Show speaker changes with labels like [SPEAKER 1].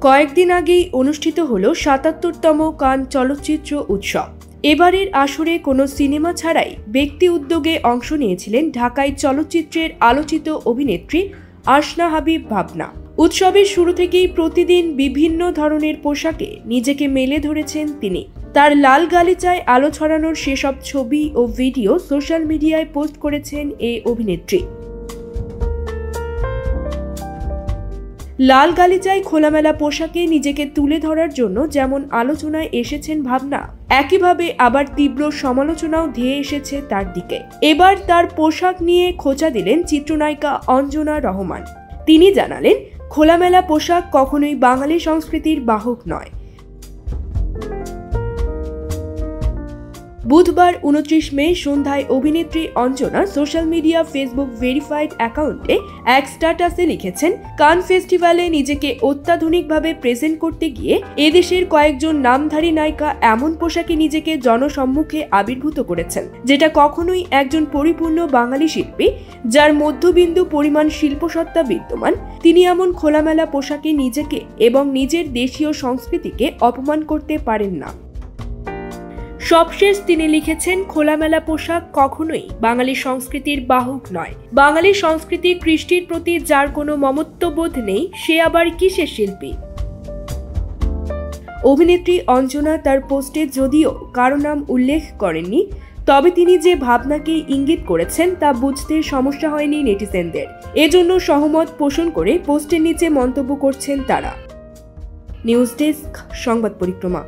[SPEAKER 1] কয়েকদিন আগেই অনুষ্ঠিত হলো ৭৭তম কান চলচ্চিত্র উৎসব। এবারের আসরে কোনো সিনেমা ছাড়াই ব্যক্তি উদ্যোগে অংশ নিয়েছিলেন ঢাকাই চলচ্চিত্রের আলোচিত অভিনেত্রী আশনা হাবিব ভাবনা। উৎসবের শুরু থেকেই প্রতিদিন বিভিন্ন ধরনের পোশাকে নিজেকে মেলে ধরেছেন তিনি। তার লাল গালিচায় আলো ছড়ানোর সেসব ছবি ও ভিডিও সোশ্যাল মিডিয়ায় পোস্ট করেছেন এই অভিনেত্রী। লাল গালিচায় খোলামেলা পোশাকে নিজেকে তুলে ধরার জন্য যেমন আলোচনায় এসেছেন ভাবনা, একইভাবে আবার তীব্র সমালোচনাও ধেয়ে এসেছে তার দিকে। এবার তার পোশাক নিয়ে খোঁচা দিলেন চিত্রনায়িকা অঞ্জনা রহমান। তিনি জানালেন, খোলামেলা পোশাক কখনোই বাঙালি সংস্কৃতির বাহক নয়। বুধবার ২৯ মে সন্ধ্যায় অভিনেত্রী Anjana social media Facebook verified অ্যাকাউন্টে এক স্ট্যাটাসে লিখেছেন, কান ফেস্টিভ্যালে নিজেকে অত্যাধুনিকভাবে প্রেজেন্ট করতে গিয়ে এদেশের কয়েকজন নামধারী নায়িকা এমন পোশাকে নিজেকে জনসম্মুখে আবির্ভূত করেছেন, যেটা কখনোই একজন পরিপূর্ণ বাঙালি শিল্পী, যার মধ্যবিন্দু পরিমাণ শিল্পসত্তা বিদ্যমান, তিনি এমন খোলামেলা পোশাকে নিজেকে এবং নিজের দেশীয় সংস্কৃতিকে অপমান করতে পারেন না। সবশেষ তিনি লিখেছেন, খোলামেলা পোশাক কখনোই বাঙালি সংস্কৃতির বাহক নয়। বাঙালি সংস্কৃতি কৃষ্টির প্রতি যার কোনো মমত্ববোধ নেই, সে আবার কিসের শিল্পী? অভিনেত্রী অঞ্জনা তার পোস্টে যদিও কারো নাম উল্লেখ করেননি, তবে তিনি যে ভাবনাকে ইঙ্গিত করেছেন তা বুঝতে সমস্যা হয়নি নেটিজেনদের। এজন্য সহমত পোষণ করে পোস্টের নিচে মন্তব্য করছেন তারা। নিউজ ডেস্ক, সংবাদ পরিক্রমা।